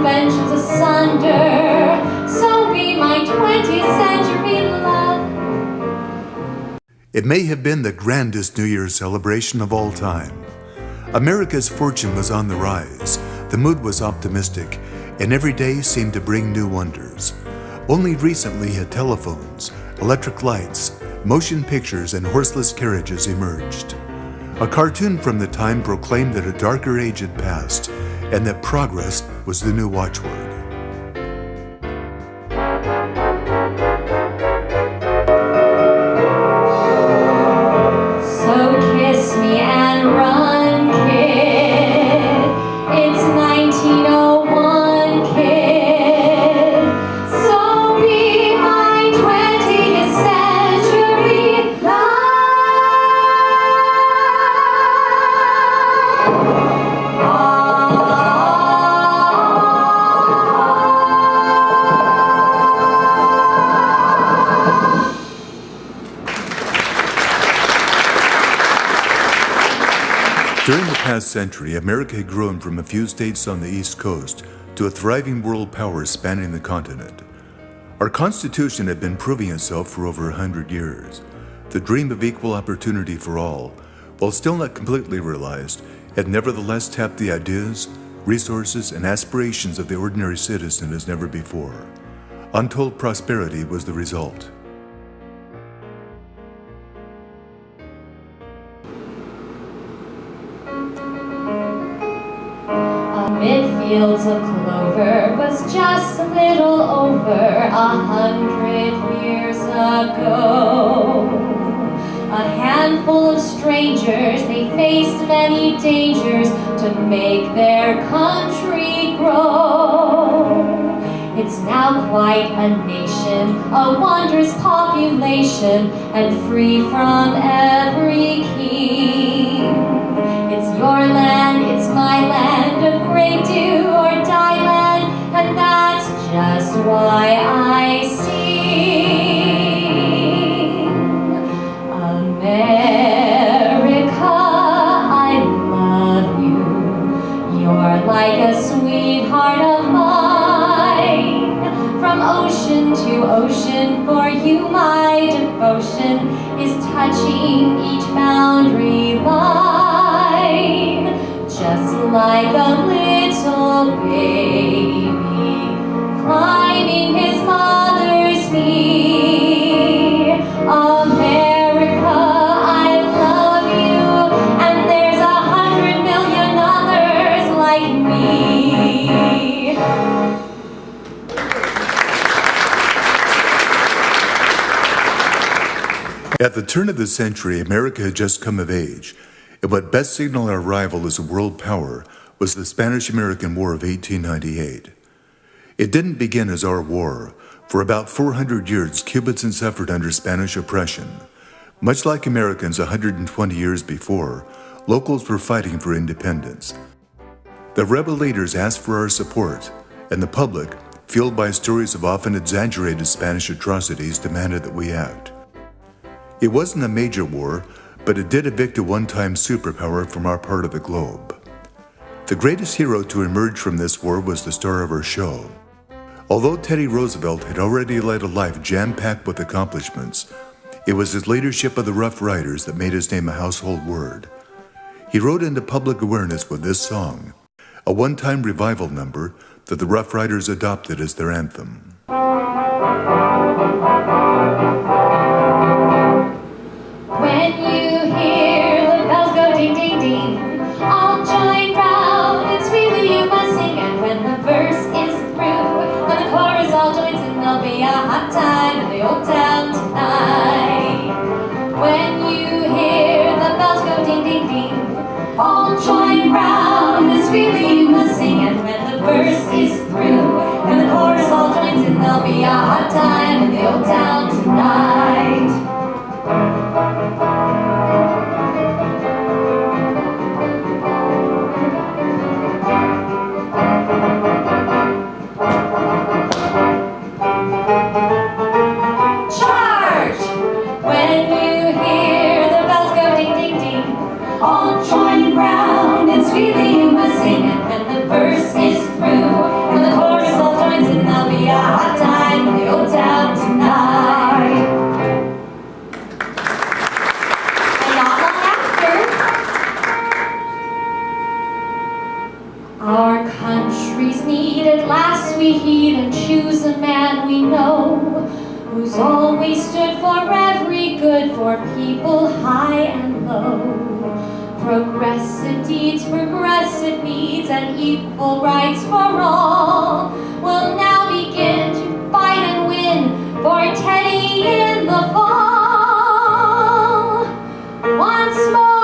conventions asunder. So be my 20th century love. It may have been the grandest New Year's celebration of all time. America's fortune was on the rise, the mood was optimistic, and every day seemed to bring new wonders. Only recently had telephones, electric lights, motion pictures, and horseless carriages emerged. A cartoon from the time proclaimed that a darker age had passed, and that progress was the new watchword. So kiss me and run, kid. It's 1901, kid. So be my 20th century During the past century, America had grown from a few states on the East Coast to a thriving world power spanning the continent. Our Constitution had been proving itself for over 100 years. The dream of equal opportunity for all, while still not completely realized, had nevertheless tapped the ideas, resources, and aspirations of the ordinary citizen as never before. Untold prosperity was the result. Amid fields of clover was just a little over 100 years ago. A handful of strangers, they faced many dangers to make their country grow. It's now quite a nation, a wondrous population, and free from every king. It's your land, it's my land, a great do or die land, and that's just why I sing. America, I love you. You're like a sweetheart of mine. From ocean to ocean, for you my devotion is touching each boundary line. Just like a little baby climbing his mother's knee. America, I love you, and there's 100 million others like me. At the turn of the century, America had just come of age, and what best signaled our arrival as a world power was the Spanish-American War of 1898. It didn't begin as our war. For about 400 years, Cubans had suffered under Spanish oppression. Much like Americans 120 years before, locals were fighting for independence. The rebel leaders asked for our support, and the public, fueled by stories of often exaggerated Spanish atrocities, demanded that we act. It wasn't a major war, but it did evict a one-time superpower from our part of the globe. The greatest hero to emerge from this war was the star of our show. Although Teddy Roosevelt had already led a life jam-packed with accomplishments, it was his leadership of the Rough Riders that made his name a household word. He rode into public awareness with this song, a one-time revival number that the Rough Riders adopted as their anthem. When you hear the bells go ding, ding, ding, all join round and sweetly you must sing. And when the verse is through and the chorus all joins in, there'll be a hot time in the old town tonight. When you hear the bells go ding, ding, ding, all join round and sweetly you must sing. And when the verse is through and the chorus all joins in, there'll be a hot time in the old town tonight. Charge! When you hear the bells go ding, ding, ding, all join round and sweetly you must sing. And when the verse is through and the Our country's need, at last we heed and choose a man we know, who's always stood for every good for people high and low. Progressive deeds, progressive needs, and equal rights for all will now begin to fight and win for Teddy in the fall. Once more,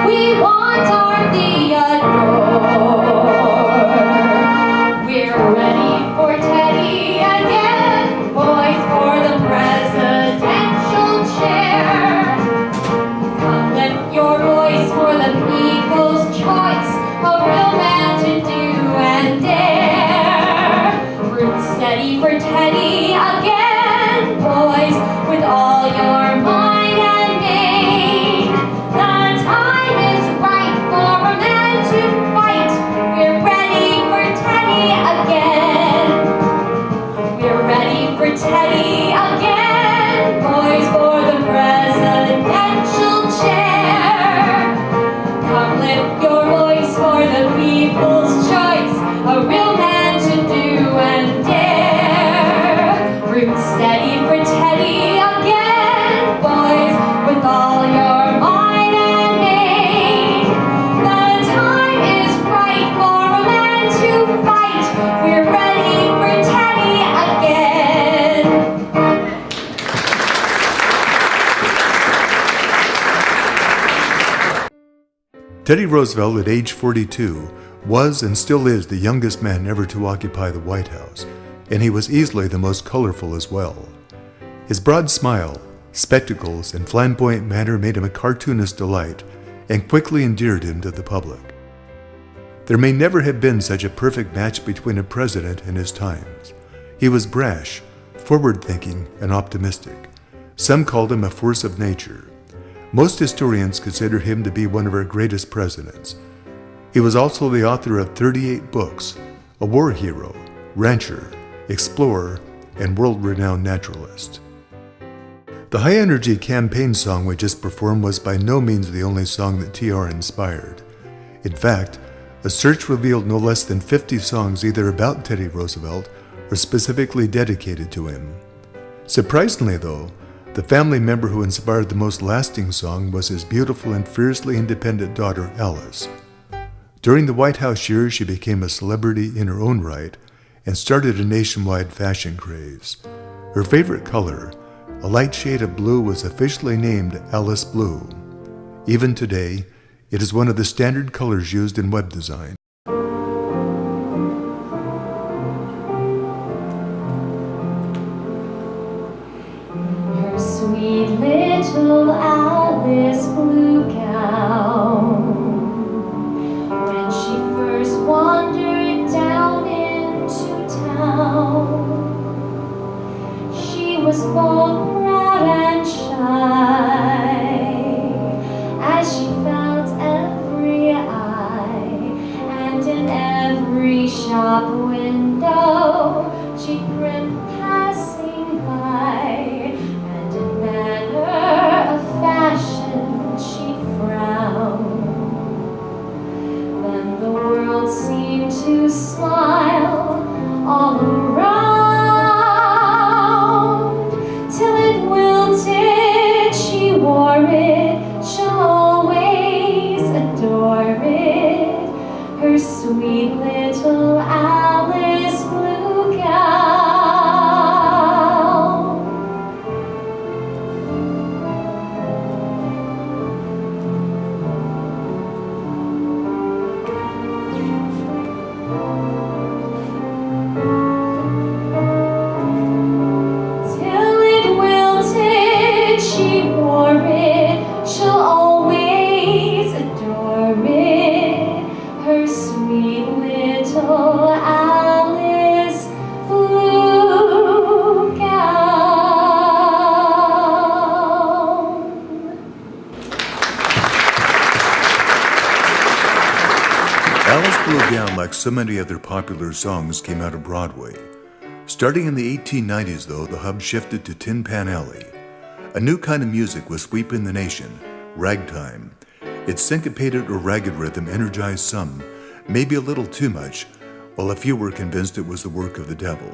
we want our thee adored. We're ready for Teddy again, boys, for the presidential chair. Come lift your voice for the people's choice, a real man to do and dare. Root steady for Teddy again, boys, with all your mind and main. The time is right for a man to fight. We're ready for Teddy again. We're ready for Teddy again, boys, for the presidential chair. Come lift your voice for the people's choice, a real man to do and dare. Root steady for Teddy again, boys, with all your mind and main. The time is right for a man to fight. We're ready for Teddy again. Teddy Roosevelt, at age 42, was and still is the youngest man ever to occupy the White House, and he was easily the most colorful as well. His broad smile, spectacles, and flamboyant manner made him a cartoonist's delight and quickly endeared him to the public. There may never have been such a perfect match between a president and his times. He was brash, forward-thinking, and optimistic. Some called him a force of nature. Most historians consider him to be one of our greatest presidents. He was also the author of 38 books, a war hero, rancher, explorer, and world-renowned naturalist. The high-energy campaign song we just performed was by no means the only song that TR inspired. In fact, a search revealed no less than 50 songs either about Teddy Roosevelt or specifically dedicated to him. Surprisingly, though, the family member who inspired the most lasting song was his beautiful and fiercely independent daughter, Alice. During the White House years, she became a celebrity in her own right and started a nationwide fashion craze. Her favorite color, a light shade of blue, was officially named Alice Blue. Even today, it is one of the standard colors used in web design. Her sweet little Alice Blue gown, when she first wandered down into town, she was both proud and shy, as she felt every eye, and in every shop window she grinned passing by, and in manner of fashion she frowned. Then the world seemed to smile all around, till it wilted. She wore it, she'll always adore it, her sweet little Alice Blue gown. Till it wilted, she wore it, she'll always adore it, her sweet little Alice Blue gown. Alice Blue Gown, like so many other popular songs, came out of Broadway. Starting in the 1890s, though, the hub shifted to Tin Pan Alley. A new kind of music was sweeping the nation, ragtime, Its syncopated or ragged rhythm energized some, maybe a little too much, while a few were convinced it was the work of the devil.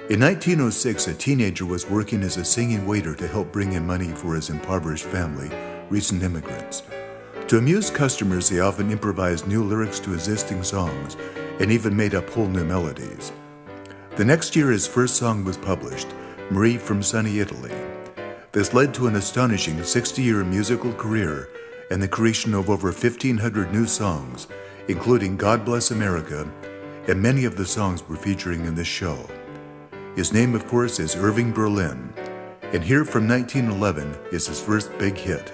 In 1906, a teenager was working as a singing waiter to help bring in money for his impoverished family, recent immigrants. To amuse customers, he often improvised new lyrics to existing songs and even made up whole new melodies. The next year, his first song was published, Marie from Sunny Italy. This led to an astonishing 60-year musical career and the creation of over 1,500 new songs, including God Bless America, and many of the songs we're featuring in this show. His name, of course, is Irving Berlin, and here from 1911 is his first big hit.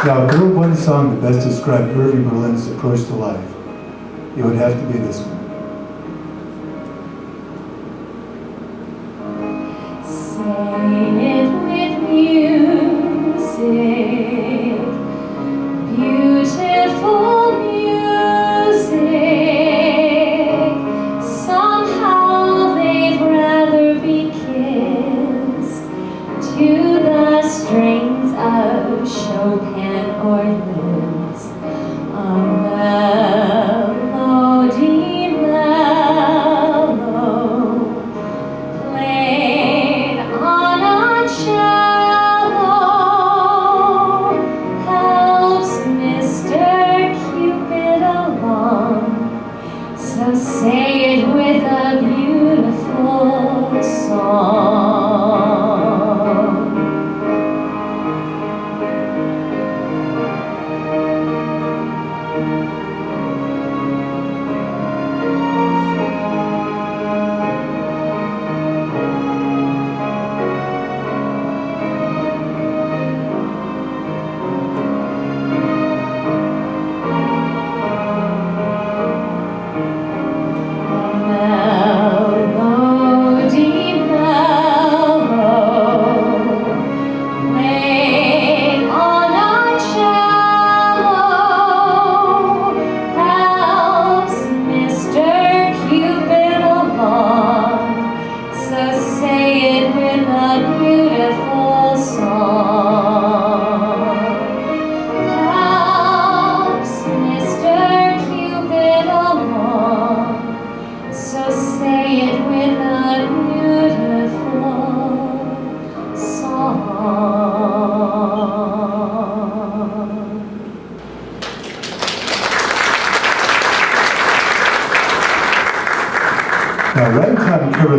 Now, if there were one song that best described Irving Berlin's approach to life, it would have to be this one. Sing it with music, beautiful music. Somehow they'd rather be kissed to the strings of Chopin or Liszt. A melody mellow, played on a cello, helps Mr. Cupid along. So say it with a beautiful song.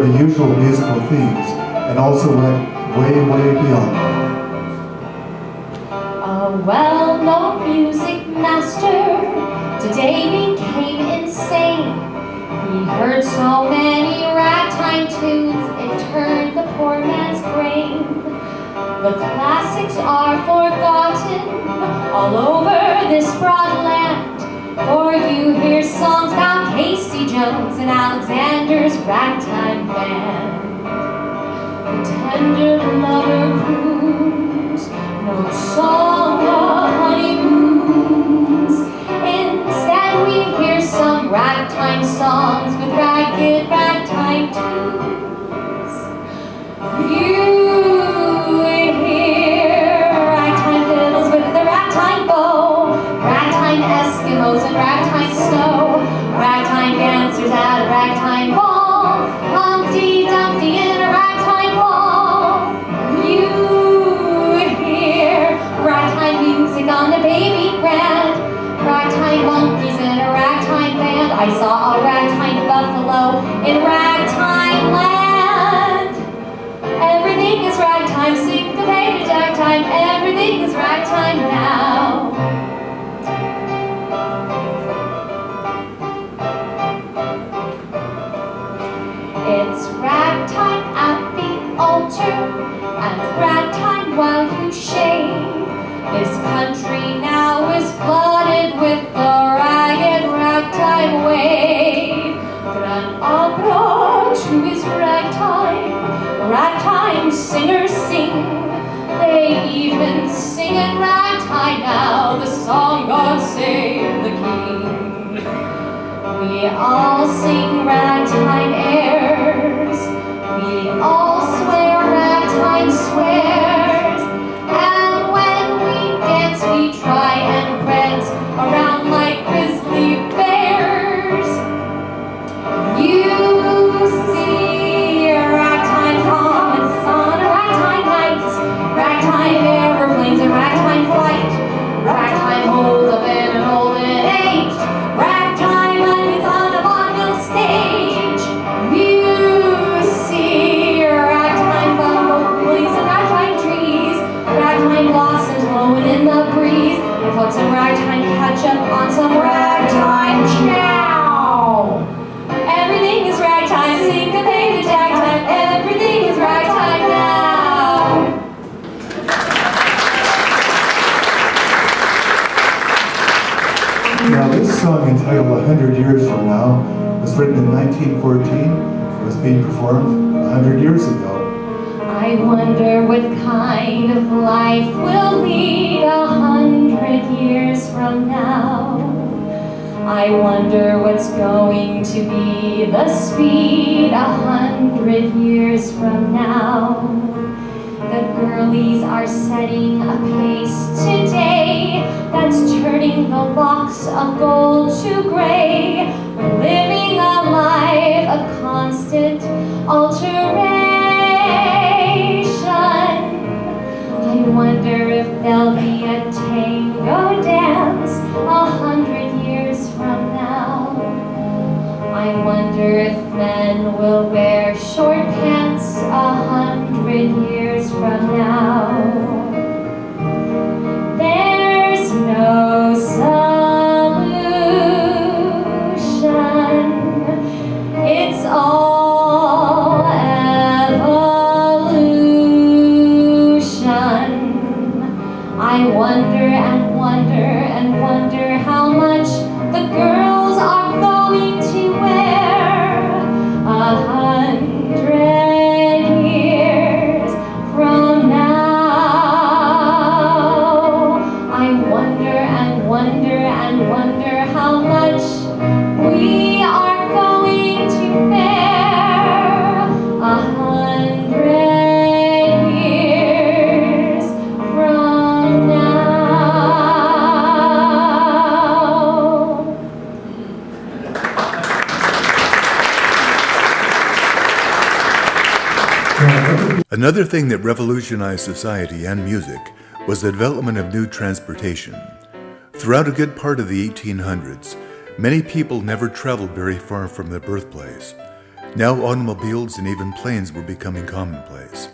the usual musical themes and also went way, way beyond that. A well-known music master today became insane. He heard so many ragtime tunes, it turned the poor man's brain. The classics are forgotten all over this broad land, for you hear songs about Casey Jones and Alexander's ragtime band. The tender lover croons, no song of honeymoons. Instead we hear some ragtime songs with ragged ragtime tunes. You hear ragtime fiddles with the ragtime bow, ragtime Eskimos and ragtime snow, ragtime dancers at a ragtime ball, Humpty Dumpty in a ragtime ball. You hear ragtime music on the baby grand, ragtime monkeys in a ragtime band. I saw a ragtime buffalo in ragtime land. Everything is ragtime, syncopated ragtime, everything is ragtime now. It's ragtime at the altar and ragtime while you shave. This country now is flooded with the ragged ragtime wave. Grand opera too is ragtime, ragtime singers sing. They even sing in ragtime now, the song God Save the King. We all sing ragtime airs, we all swear ragtime swears, and when we dance we try and prance around like grizzly bears. You see ragtime comets on a ragtime night, ragtime airplanes and ragtime flight, ragtime hold up in an olden age, ragtime onions on a vaudeville stage. You see ragtime bumblebees and ragtime trees, ragtime blossoms blowing in the breeze, and put some ragtime ketchup on some ragtime chow. Everything is ragtime, syncopated ragtime, everything is ragtime now. Now this song entitled 100 Years From Now was written in 1914. It was being performed 100 years ago. I wonder what kind of life we'll lead 100 years from now. I wonder what's going to be the speed 100 years from now. The girlies are setting a pace today that's turning the locks of gold to gray. We're living a life of constant alteration. I wonder if there'll be a tango dance 100 years from now. I wonder if men will wear short pants 100 years from now. There's no solution. It's all evolution. I wonder and wonder and wonder how much the girls are going to wear 100 years from now. I wonder and wonder and wonder how much we are going to bear 100 years from now. Another thing that revolutionized society and music was the development of new transportation. Throughout a good part of the 1800s, many people never traveled very far from their birthplace. Now automobiles and even planes were becoming commonplace.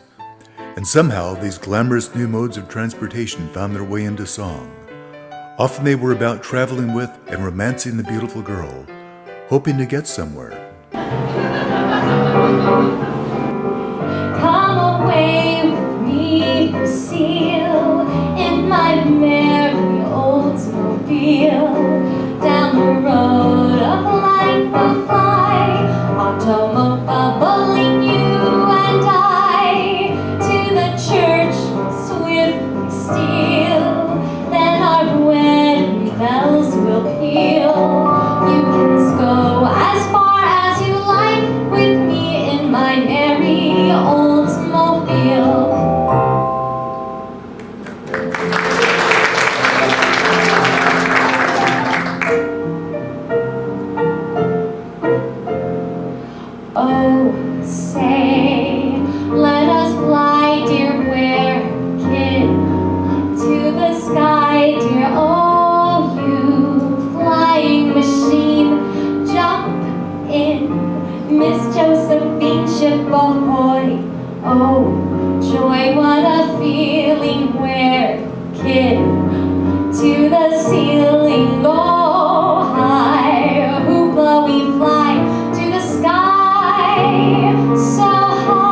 And somehow these glamorous new modes of transportation found their way into song. Often they were about traveling with and romancing the beautiful girl, hoping to get somewhere. Come away with me, Lucille, in my merry Oldsmobile. Down the road of life we'll fly, automobiling you and I. To the church we'll swiftly steal, then our wedding bells will peal. You can go as far as you like with me in my merry Oldsmobile. Oh, say, let us fly, dear kid, to the sky, dear. Oh, you flying machine, jump in, Miss Josephine, ship ahoy. Oh, joy, what a feeling, where, kid, to the ceiling, go high, hoopla, we fly to the sky, so high.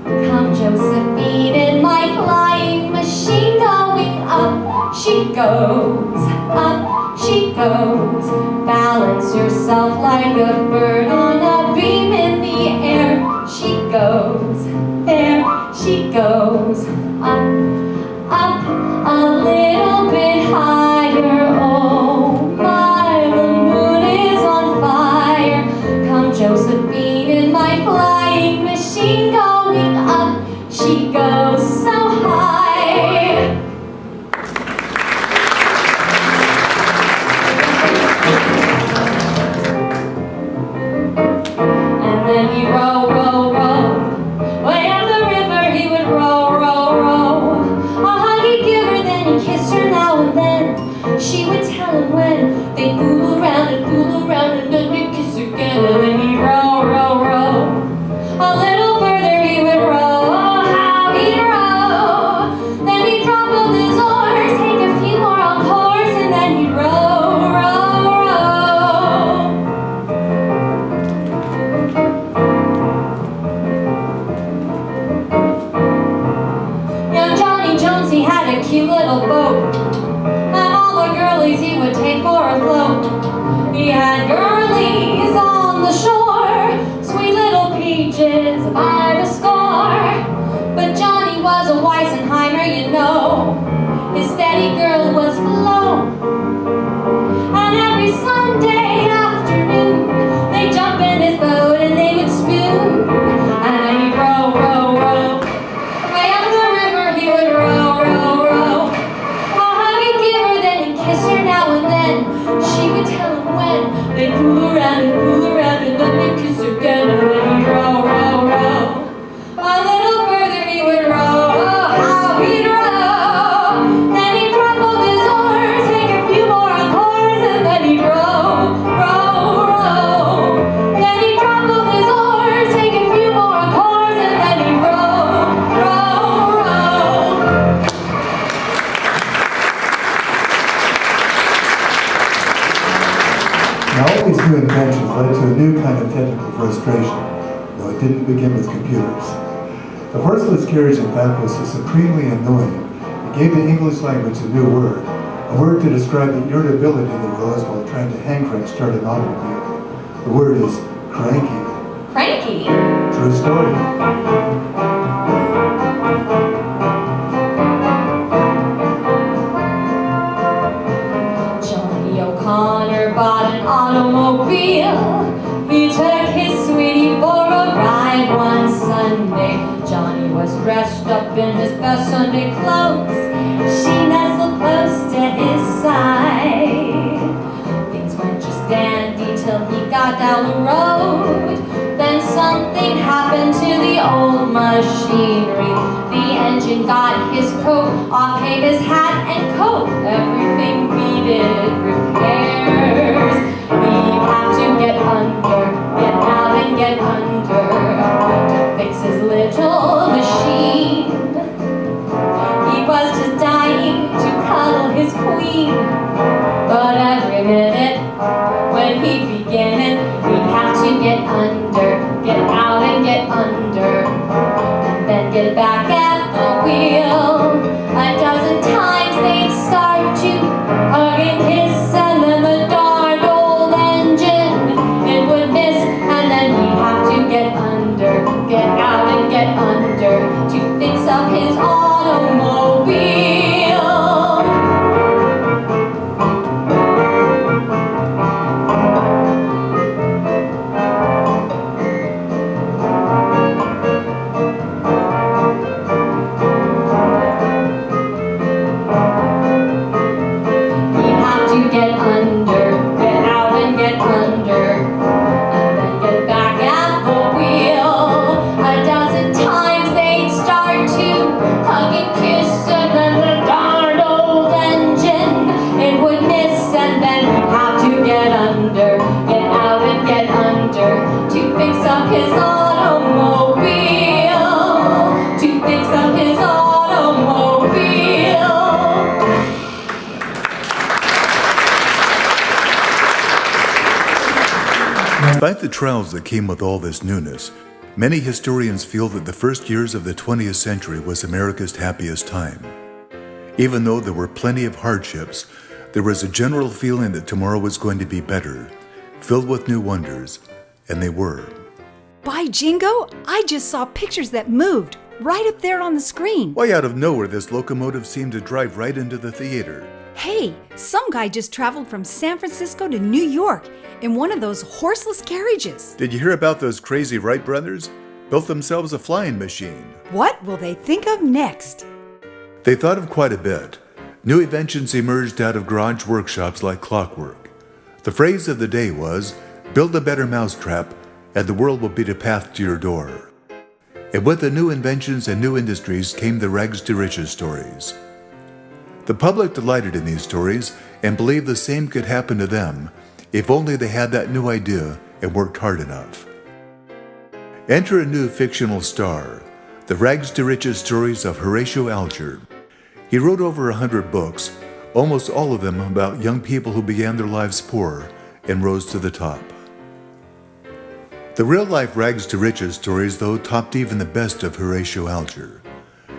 Come, Josephine, in my flying machine, going up she goes, up she goes. Balance yourself like a bird on a beam in the air. She goes, there she goes, up, up, a little bit higher. Oh my, the moon is on fire. Come, Josephine, in my flying machine, going up she goes, so high. And then he row, row, row, way up the river he would row, row, row. A hug he'd give her, then he'd kiss her now and then. She would tell him when. They'd fool around, and then he'd kiss again. And then he'd row, row, row. A little further he would row, oh how he'd row. Then he'd drop both his oars, take a few more encores, and then he'd row, row, row. Young Johnny Jones, he had a cute little boat, and all the girlies he would take for a float. He had girlies on the shore, sweet little peaches by the score. But Johnny was a Weisenheimer, you know. His steady girl was Flo. And every Sunday afternoon, they'd jump in his boat and they would spoon. And then he'd row, row, row. Way up the river he would row, row, row. A hug he'd give her, then he'd kiss her now and then. She would tell him when. They'd fool around, and then they'd kiss again. And then he'd row, row, row. A little further he would row, oh how he'd row. Then he'd drop both his oars, take a few more encores, and then he'd row, row, row. Then he'd drop both his oars, take a few more encores, and then he'd row, row, row. Now, all these new inventions led to a new kind of technical frustration, though it didn't begin with computers. The horseless carriage, in fact, was so supremely annoying, it gave the English language a new word, a word to describe the irritability that arose while trying to hand crank start an automobile. The word is cranky. Cranky. True story. Johnny O'Connor bought an automobile. He took his sweetie for a ride one Sunday. Johnny was dressed up in his best Sunday clothes. She nestled close to his side. Things went just dandy till he got down the road. Then something happened to the old machinery. The engine got his coat, off came his hat and coat. Everything needed repairs. He had the wheel. A dozen times they'd start to hug and kiss, and then the darn old engine, it would miss, and then he'd have to get out and get under to fix up his automobile. Despite the trials that came with all this newness, many historians feel that the first years of the 20th century was America's happiest time. Even though there were plenty of hardships, there was a general feeling that tomorrow was going to be better, filled with new wonders, and they were. By Jingo, I just saw pictures that moved right up there on the screen. Why, out of nowhere, this locomotive seemed to drive right into the theater. Hey, some guy just traveled from San Francisco to New York in one of those horseless carriages. Did you hear about those crazy Wright brothers? Built themselves a flying machine. What will they think of next? They thought of quite a bit. New inventions emerged out of garage workshops like clockwork. The phrase of the day was, build a better mousetrap, and the world will beat a path to your door. And with the new inventions and new industries came the rags to riches stories. The public delighted in these stories and believed the same could happen to them if only they had that new idea and worked hard enough. Enter a new fictional star, the rags to riches stories of Horatio Alger. He wrote over 100 books, almost all of them about young people who began their lives poor and rose to the top. The real-life rags to riches stories, though, topped even the best of Horatio Alger.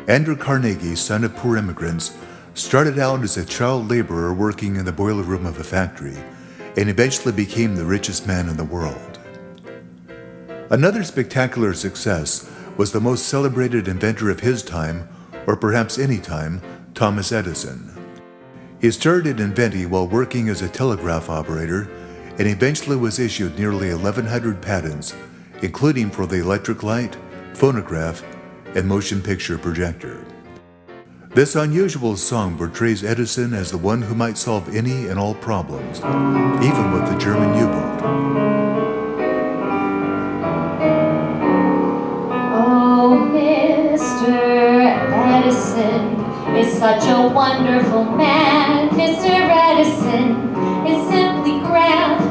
Andrew Carnegie, son of poor immigrants, started out as a child laborer working in the boiler room of a factory, and eventually became the richest man in the world. Another spectacular success was the most celebrated inventor of his time, or perhaps any time, Thomas Edison. He started inventing while working as a telegraph operator, and eventually was issued nearly 1,100 patents, including for the electric light, phonograph, and motion picture projector. This unusual song portrays Edison as the one who might solve any and all problems, even with the German U-boat. Oh, Mr. Edison is such a wonderful man. Mr. Edison is simply grand.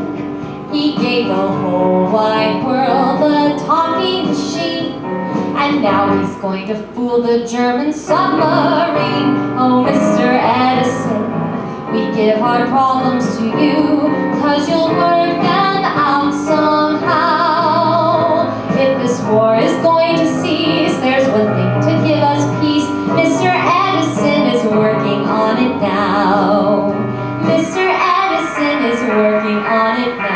He gave the whole wide world a talking machine, and now he's going to fool the German submarine. Oh, Mr. Edison, we give our problems to you, 'cause you'll work them out somehow. If this war is going to cease, there's one thing to give us peace. Mr. Edison is working on it now. Mr. Edison is working on it now.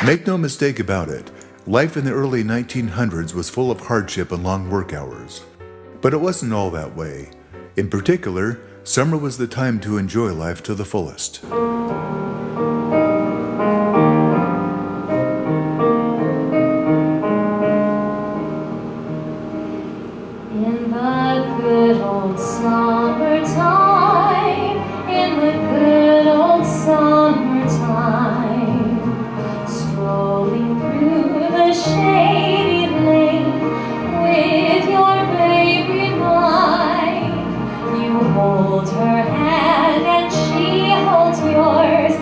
Make no mistake about it, life in the early 1900s was full of hardship and long work hours. But it wasn't all that way. In particular, summer was the time to enjoy life to the fullest. In the good old summertime, in the good old summertime, strolling through the shady lane with your baby mine, you hold her hand and she holds yours,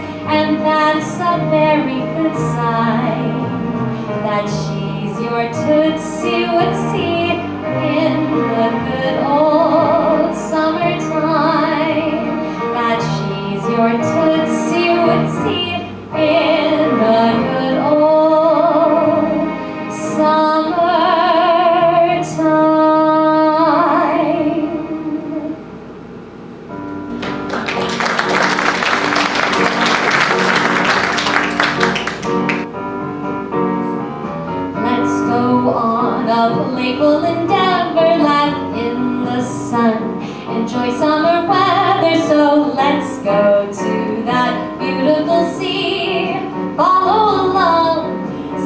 playful endeavor, laugh in the sun, enjoy summer weather. So let's go to that beautiful sea. Follow along,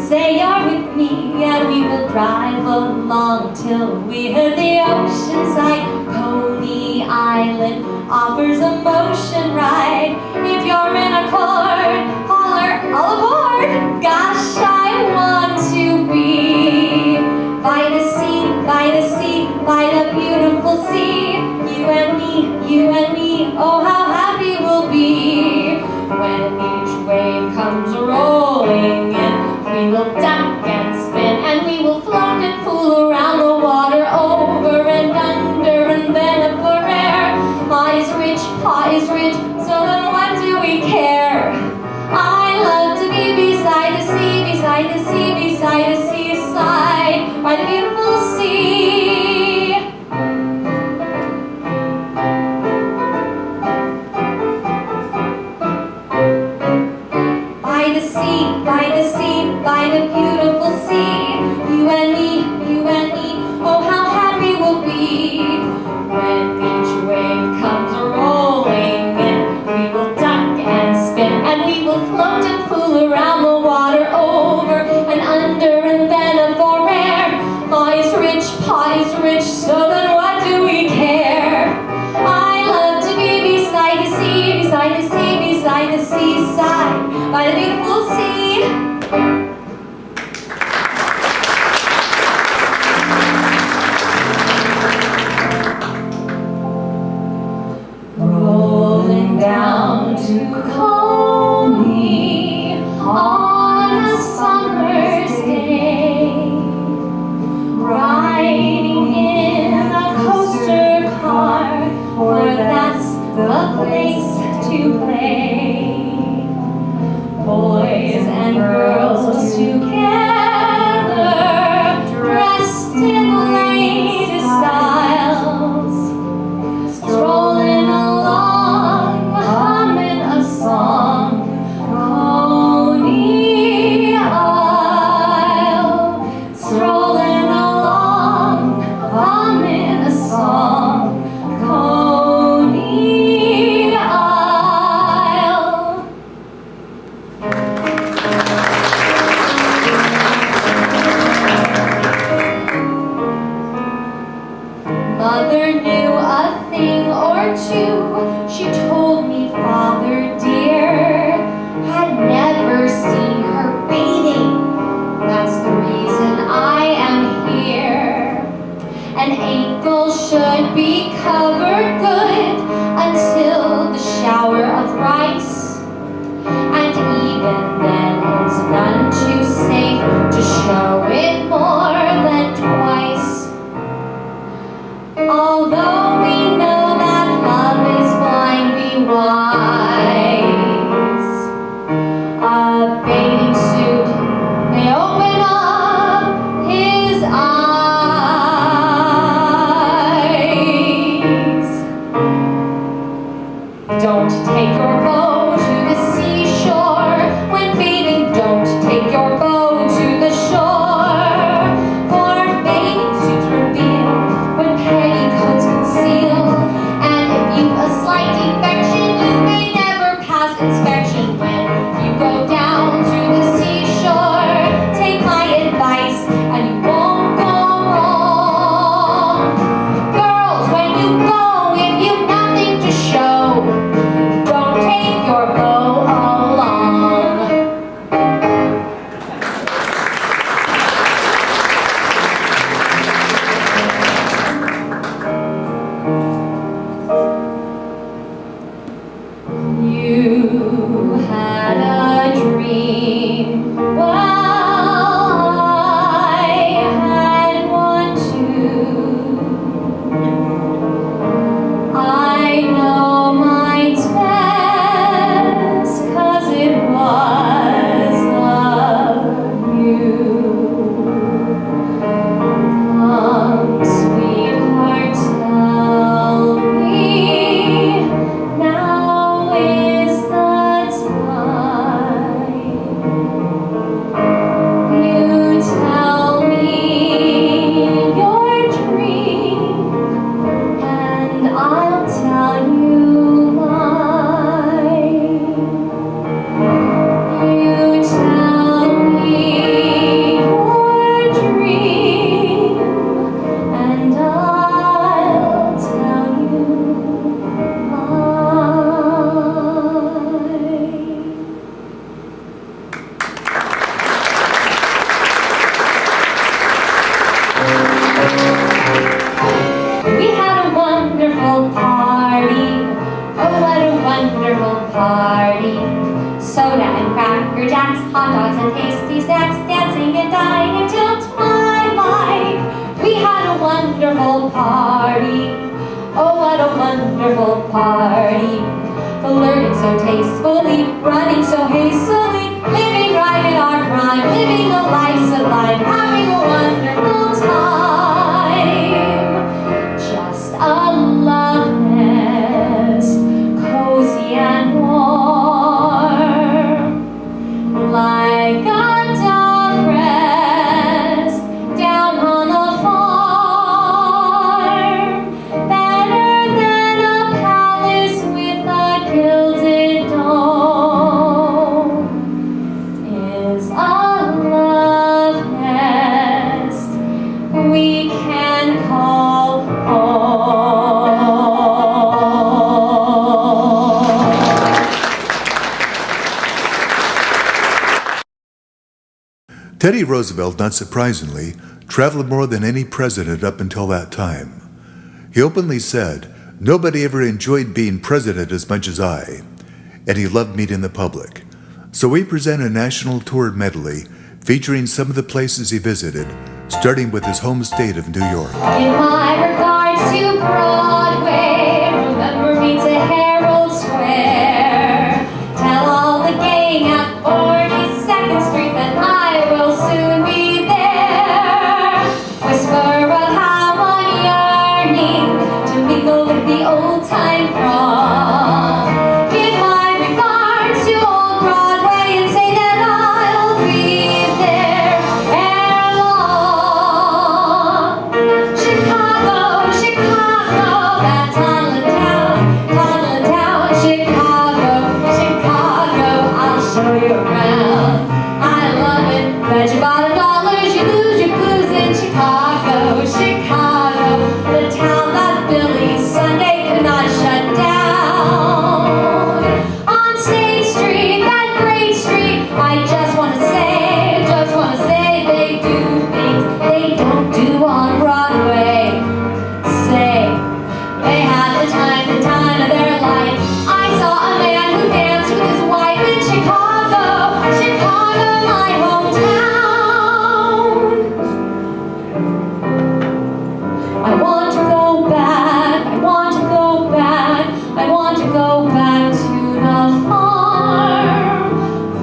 say you're with me, and we will drive along till we hit the ocean side. Coney Island offers a motion ride. If you're in a car, holler, all aboard! Gosh, I want to be by the sea, by the sea, by the beautiful sea. You and me, oh how happy we'll be when each wave comes rolling in. We will duck and spin, and we will float and fool around the water, over and under, and then up for air. Ma is rich, Pa is rich, so then what do we care? I love to be beside the sea, beside the sea, beside the seaside, by the beautiful sea. By the sea, by the sea, by the beautiful sea. You and me, oh how happy we'll be when each wave comes rolling in. We will duck and spin, and we will float and fool around the water, over and under, and then up for air. Ma is rich, Pa is rich, so then what do we care? I love to be beside the sea, beside the sea, beside the seaside, by the beautiful sea. Rolling down to Coney on a summer's day, riding in a coaster car, for that's the place to play. Boys and girls together, dressed in latest styles, strolling along, humming a song, Coney Isle. Strolling along, humming a song, Coney Isle. Mother knew a thing or two. She told me father dear had never seen her bathing. That's the reason I am here. An ankle should be covered good until the shower of rice, and even then it's none too safe to show it more than twice. Although we know that love is blind, be wise. A bathing suit may open up his eyes. party. Soda and Cracker Jacks, hot dogs and tasty snacks, dancing and dining till twilight. We had a wonderful party. Oh, what a wonderful party. Flirting so tastefully, running so hastily, living right in our prime, living the life sublime, having a wonderful time. Just a love nest, cozy and warm, like a dove rest down on the farm. Better than a palace with a gilded dome is a love nest we can call home. Teddy Roosevelt, not surprisingly, traveled more than any president up until that time. He openly said, "Nobody ever enjoyed being president as much as I," and he loved meeting the public. So we present a national tour medley featuring some of the places he visited, starting with his home state of New York. In my regards to Broadway, remember me to Herald Square. Tell all the gang at 42nd Street that I will soon be there. Whisper of how I'm yearning to mingle with the old-time throng. Give my regards to old Broadway and say that I'll be there ere long. Chicago, Chicago, that tunnel town, Chicago, Chicago, I'll show you around. I love it, bet you bottom dollars, you lose your blues in Chicago, Chicago, the town that Billy Sunday could not shut down. On State Street, that great street, I just wanna say they do things they don't do on Broadway. Say, they had the time of their life. I saw a man who danced with his wife in Chicago, Chicago, my hometown. I want to go back, I want to go back, I want to go back to the farm,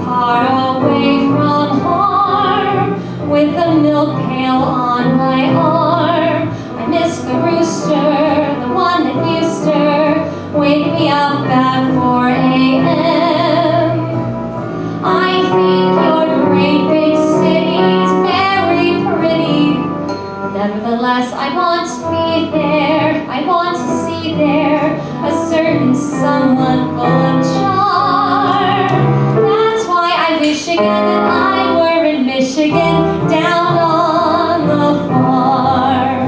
far away from harm, with the milk pail on my arm. I miss the rooster, the one that used to wake me up at 4 a.m. I think your great big city's very pretty. Nevertheless, I want to be there, I want to see there a certain someone full of charm. That's why I wish again that I were in Michigan, down on the farm.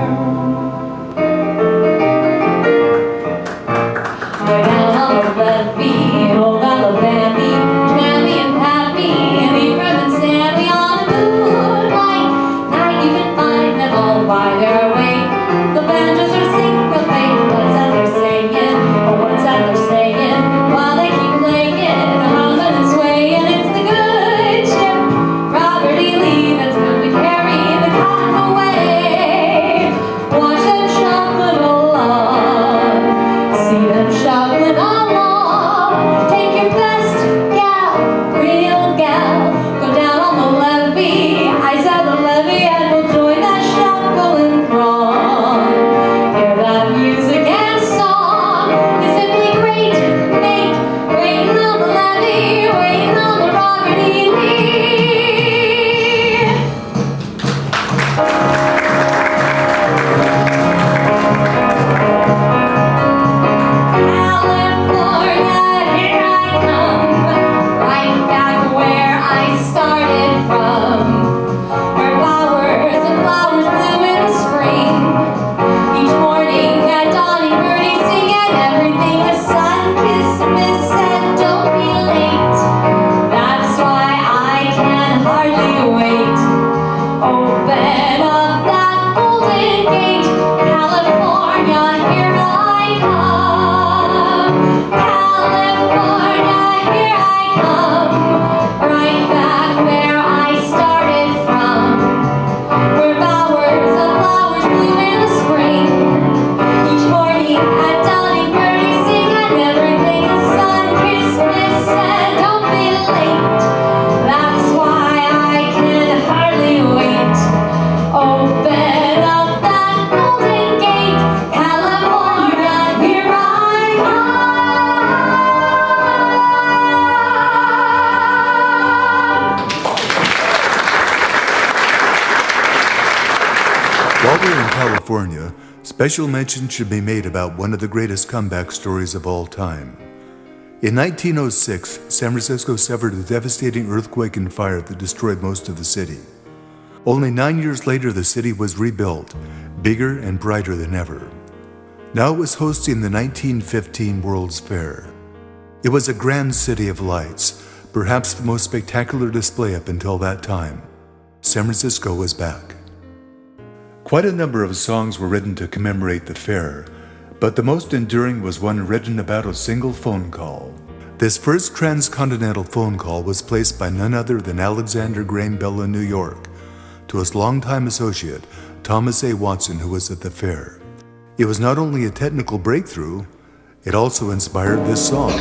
We're down on the levee, old Alabama, Mammy and Pappy, and Ephraim and Sammy on the moonlight. Now you can find them all by their way. The banjos are syncopate, what's that they're singing, or what's that they're saying, while they keep playing, humming and swaying. It's the good ship, Robert E. Lee, that's come to carry Over in California, special mention should be made about one of the greatest comeback stories of all time. In 1906, San Francisco suffered a devastating earthquake and fire that destroyed most of the city. Only 9 years later, the city was rebuilt, bigger and brighter than ever. Now it was hosting the 1915 World's Fair. It was a grand city of lights, perhaps the most spectacular display up until that time. San Francisco was back. Quite a number of songs were written to commemorate the fair, but the most enduring was one written about a single phone call. This first transcontinental phone call was placed by none other than Alexander Graham Bell in New York to his longtime associate, Thomas A. Watson, who was at the fair. It was not only a technical breakthrough, it also inspired this song.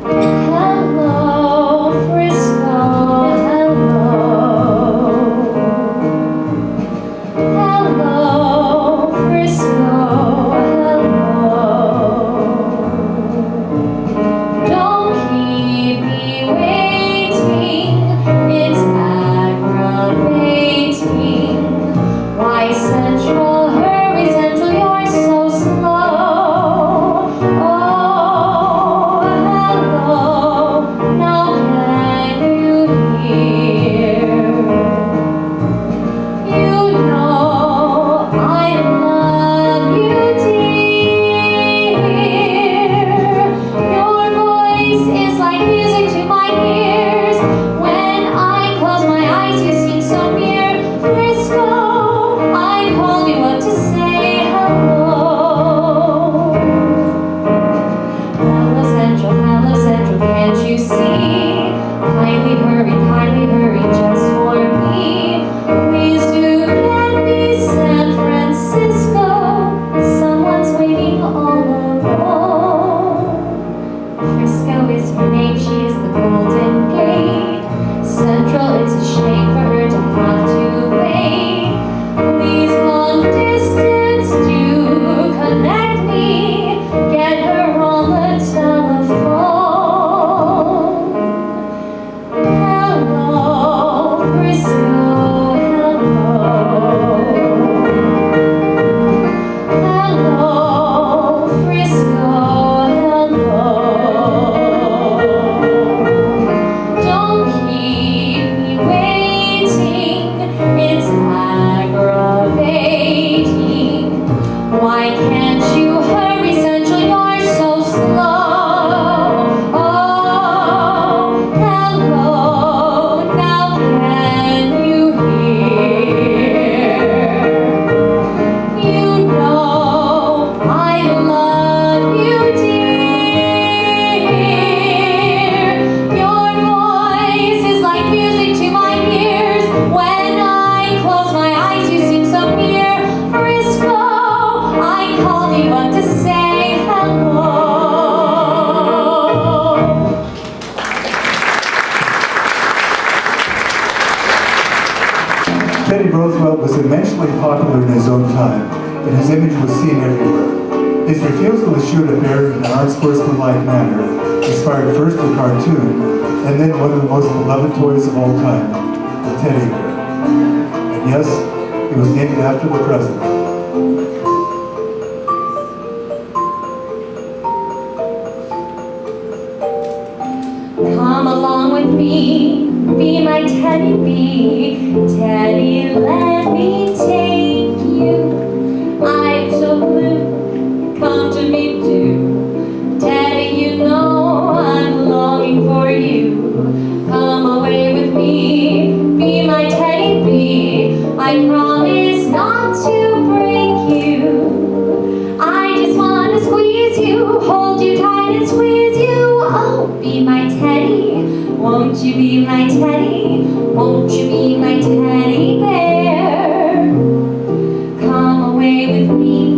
Hello, Frisco, hello. Hello, Frisco, hello. Don't keep me waiting, it's aggravating. Why Central, hurry Central, you're so slow. Oh, hello, now can you hear? You know I love you, dear. Your voice is like music to my ears. When I close my eyes, you seem so near. Frisco, I called you up to say hello. Hello Central, can't you see? Kindly hurry, just for me. Please do get me San Francisco. Someone's waiting all alone. Frisco is her name, she is the Golden Gate. Central, it's a shame for her to have to wait. Please long distance do connect me. Get her on the telephone. Hello, Frisco, hello. Hello, Frisco, hello. Don't keep me waiting, it's aggravating. Why can't you hurry, Central, you're so slow. Oh, hello, now can you hear? You know I love you, dear. Your voice is like music to my ears. When I close my eyes, you seem so near. Frisco, I called you up to say hello. Teddy Roosevelt was immensely popular in his own time, and his image was seen everywhere. His refusal to shoot a bear in an unsportsmanlike manner inspired first a cartoon, and then one of the most beloved toys of all time, the teddy bear. And yes, it was named after the president. Come along with me, be my teddy bee. Teddy, let me take you. I'm so blue, come to me too. Teddy, you know I'm longing for you. Come away with me, be my teddy bee. I promise not to break you. I just want to squeeze you, hold you tight and squeeze you. Oh, be my teddy, won't you be my teddy? Won't you be my teddy bear? Come away with me,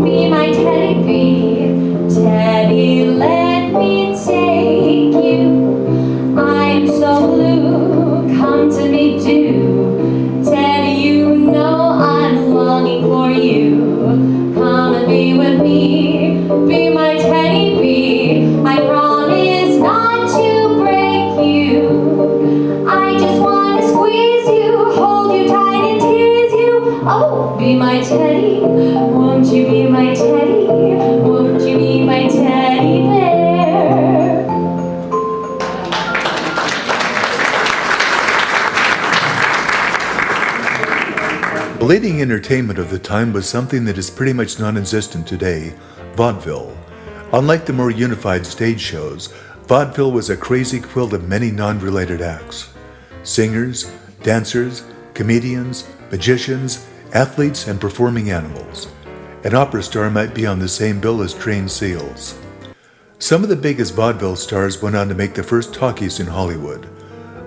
be my teddy bee. Teddy, let me take you. I'm so blue, come to me do. Teddy, you know I'm longing for you. Come and be with me, be my teddy bee. I promise not to break you. I just want to squeeze you, hold you tight be my teddy? Won't you be my teddy? Won't you be my teddy bear? The leading entertainment of the time was something that is pretty much non-existent today, vaudeville. Unlike the more unified stage shows, vaudeville was a crazy quilt of many non-related acts. Singers, dancers, comedians, magicians, athletes, and performing animals. An opera star might be on the same bill as trained seals. Some of the biggest vaudeville stars went on to make the first talkies in Hollywood,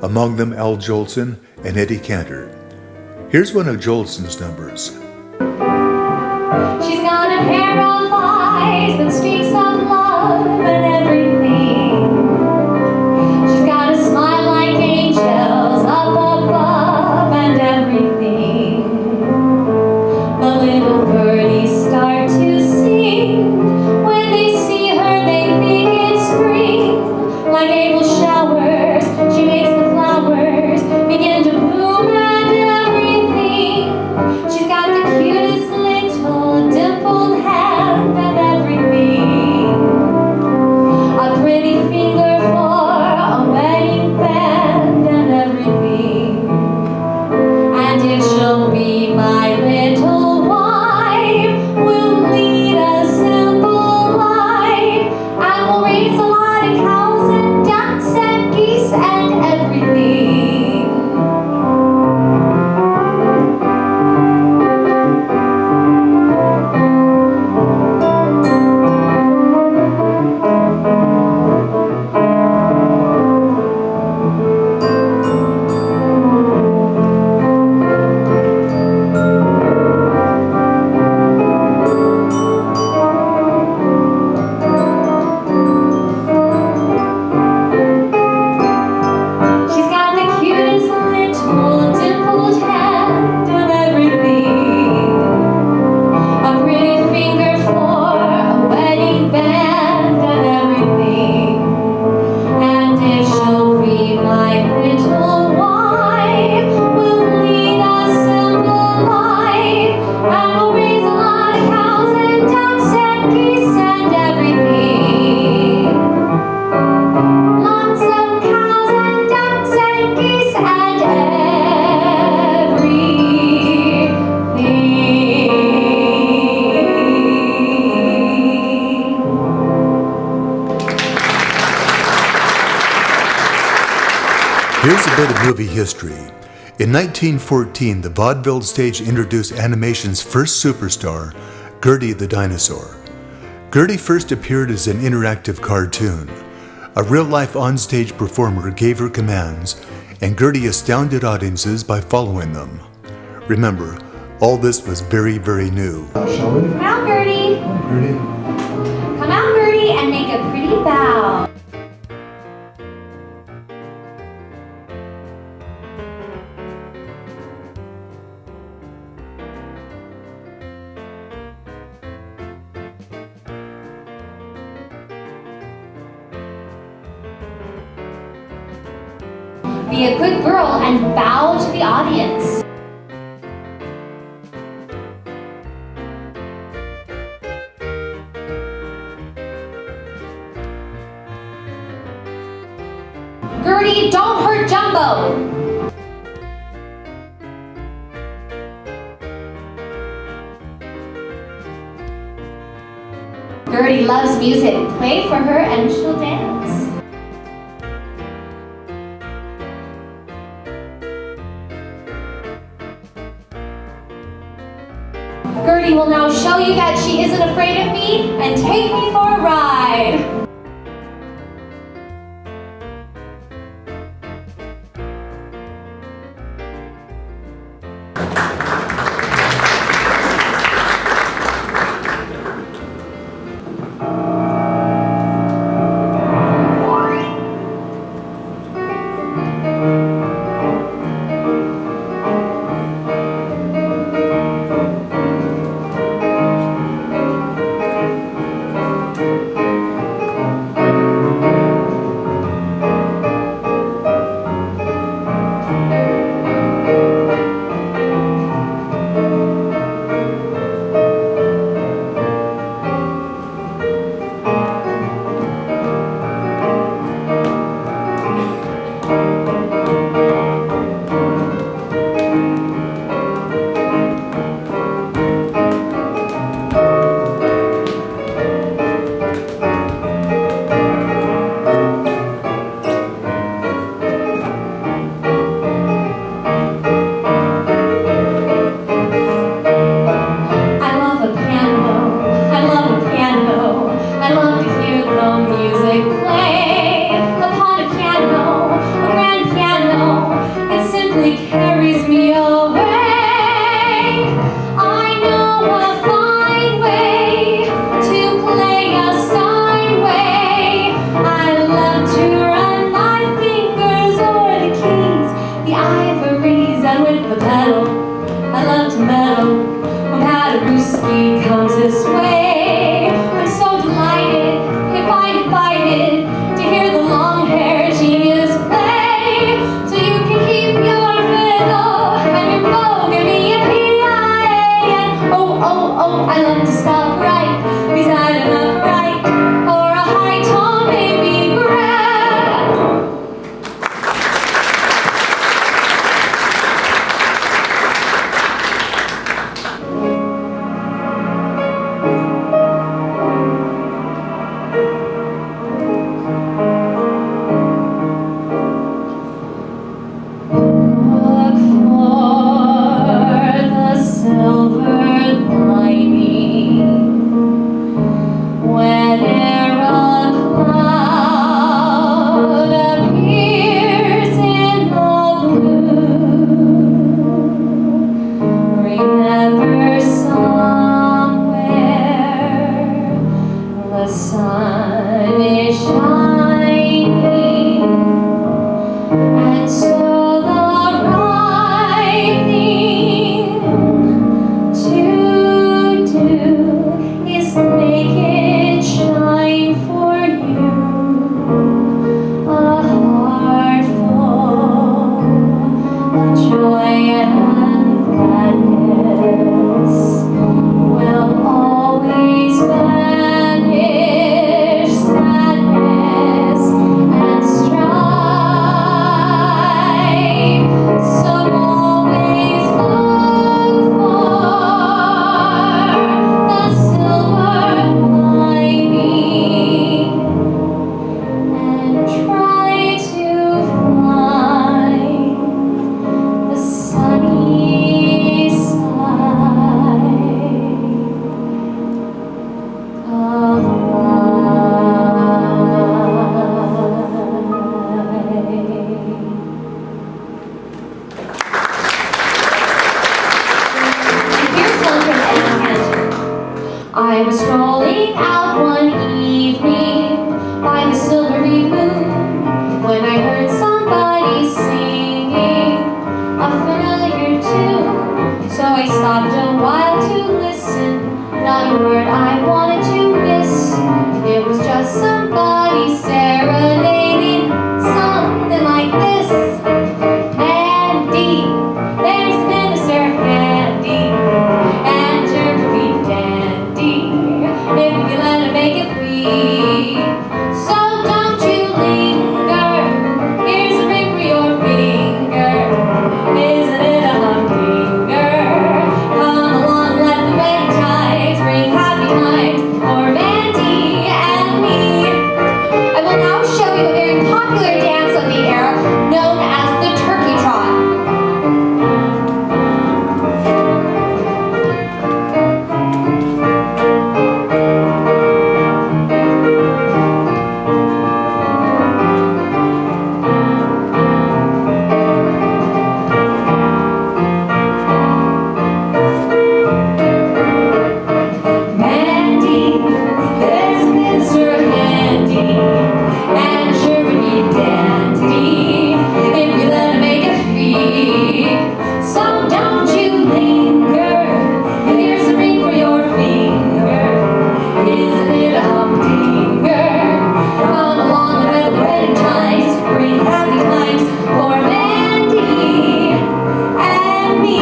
among them Al Jolson and Eddie Cantor. Here's one of Jolson's numbers. She's got a pair of eyes that speaks of love and everything. She's got a smile like angels up above and everything. The little birdies start to sing. When they see her, they think it's spring. Like April showers, she makes the flowers begin to bloom and everything. She's got the cutest little dimpled hand and everything. A pretty finger for a wedding band and everything. And if she'll be my little wife, we'll lead a simple life. And we'll raise a lot of cows and ducks and geese and everything. She's got the cutest little dimpled hand and everything. A pretty finger for a wedding band and everything. And if she'll be my little wife, we'll lead a simple life. And we'll raise a lot of cows and ducks and geese and everything. Lots of cows and ducks and geese and everything. Here's a bit of movie history. In 1914, the vaudeville stage introduced animation's first superstar, Gertie the Dinosaur. Gertie first appeared as an interactive cartoon. A real-life onstage performer gave her commands, and Gertie astounded audiences by following them. Remember, all this was very, very new. Shall we? Come out, Gertie. Gertie? Come out, Gertie, and make a pretty bow. Be a good girl and bow to the audience. Gertie, don't hurt Jumbo. Gertie loves music. Play for her and she'll dance. Gertie will now show you that she isn't afraid of me and take me for a ride. gently carries me away. I know a fine way to play a Steinway. I love to run my fingers o'er the keys, the ivories, and with the pedal, I love to meddle when Paderewski comes this way. I'm so delighted if I'm invited to hear the long-haired genius play. So you can keep your fiddle and your bow, give me a PIA. And oh, I love to stop right beside an upright, or a high tone baby grand. Look for the silver lining whene'er a cloud appears in the blue. Remember somewhere the sun is shining, and so the right thing to do is make it shine for you. A heart full of joy and gladness will always banish sadness and strife. So always look for the silver lining and try to find the sunny side of Here's one from Anne Cantor. I was strolling out one evening by the silvery moon when I heard somebody singing a familiar tune. So I stopped a while to listen, not a word I wanted to miss. It was just somebody serenading, something like this. Handy, there's Minister Handy, and Jeremy Dandy, if you let him make it free. So don't you linger, here's a ring for your finger. Isn't it a humdinger? Come along, let the wedding chimes bring happy times for Mandy and me. I will now show you a very popular dance of the era known as the turkey trot. Mandy, there's a minister handy, and sure would be dandy if you let him make it free. So don't you linger, here's a ring for your finger. Isn't it a humdinger? Come along and let the wedding chimes bring happy times for Mandy and me.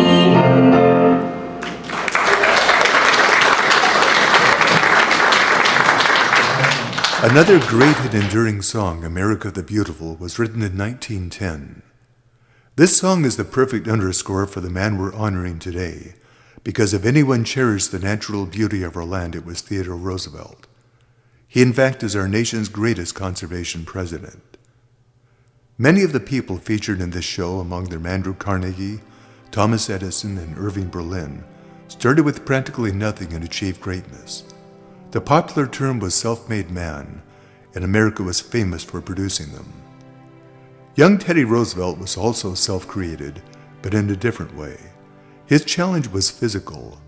Another great and enduring song, America the Beautiful, was written in 1910. This song is the perfect underscore for the man we're honoring today, because if anyone cherished the natural beauty of our land, it was Theodore Roosevelt. He, in fact, is our nation's greatest conservation president. Many of the people featured in this show, among them Andrew Carnegie, Thomas Edison, and Irving Berlin, started with practically nothing and achieved greatness. The popular term was self-made man, and America was famous for producing them. Young Teddy Roosevelt was also self-created, but in a different way. His challenge was physical.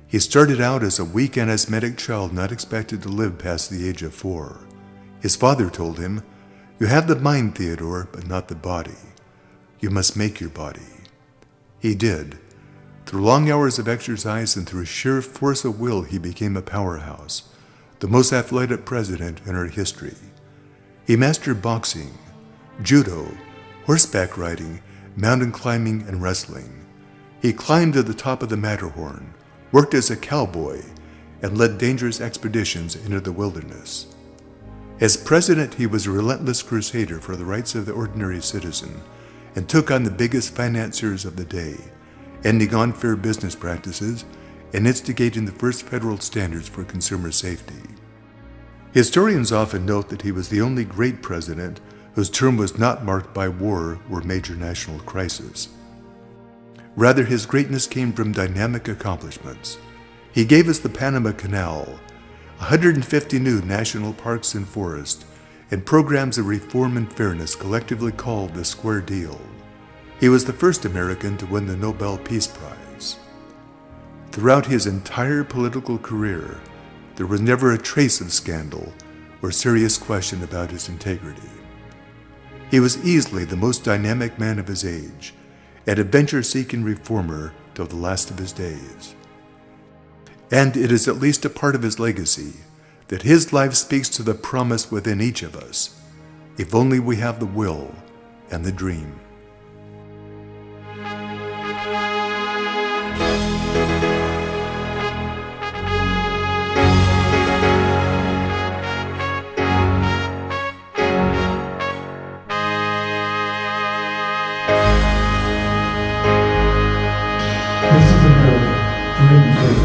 He started out as a weak and asthmatic child not expected to live past the age of 4. His father told him, "You have the mind, Theodore, but not the body. You must make your body." He did. Through long hours of exercise and through sheer force of will, he became a powerhouse, the most athletic president in our history. He mastered boxing, judo, horseback riding, mountain climbing, and wrestling. He climbed to the top of the Matterhorn, worked as a cowboy, and led dangerous expeditions into the wilderness. As president, he was a relentless crusader for the rights of the ordinary citizen and took on the biggest financiers of the day, ending unfair business practices and instigating the first federal standards for consumer safety. Historians often note that he was the only great president whose term was not marked by war or major national crisis. Rather, his greatness came from dynamic accomplishments. He gave us the Panama Canal, 150 new national parks and forests, and programs of reform and fairness collectively called the Square Deal. He was the first American to win the Nobel Peace Prize. Throughout his entire political career, there was never a trace of scandal or serious question about his integrity. He was easily the most dynamic man of his age, an adventure-seeking reformer till the last of his days. And it is at least a part of his legacy that his life speaks to the promise within each of us, if only we have the will and the dream. This is America. Dream big.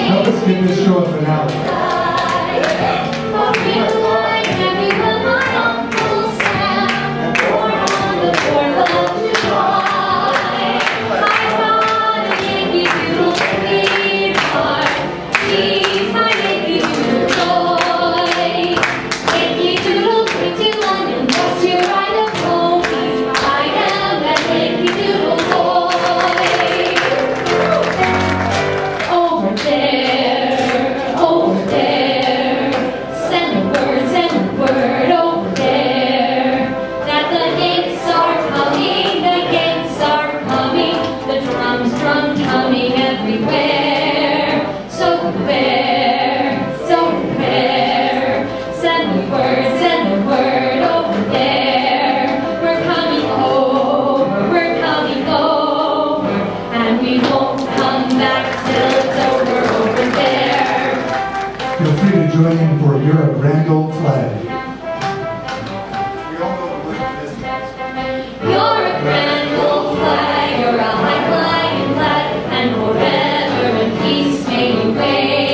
Now let's get this show a finale. Feel free to join in for your grand old flag. You're a grand old flag, you're a high flying flag, and forever in peace may you reign.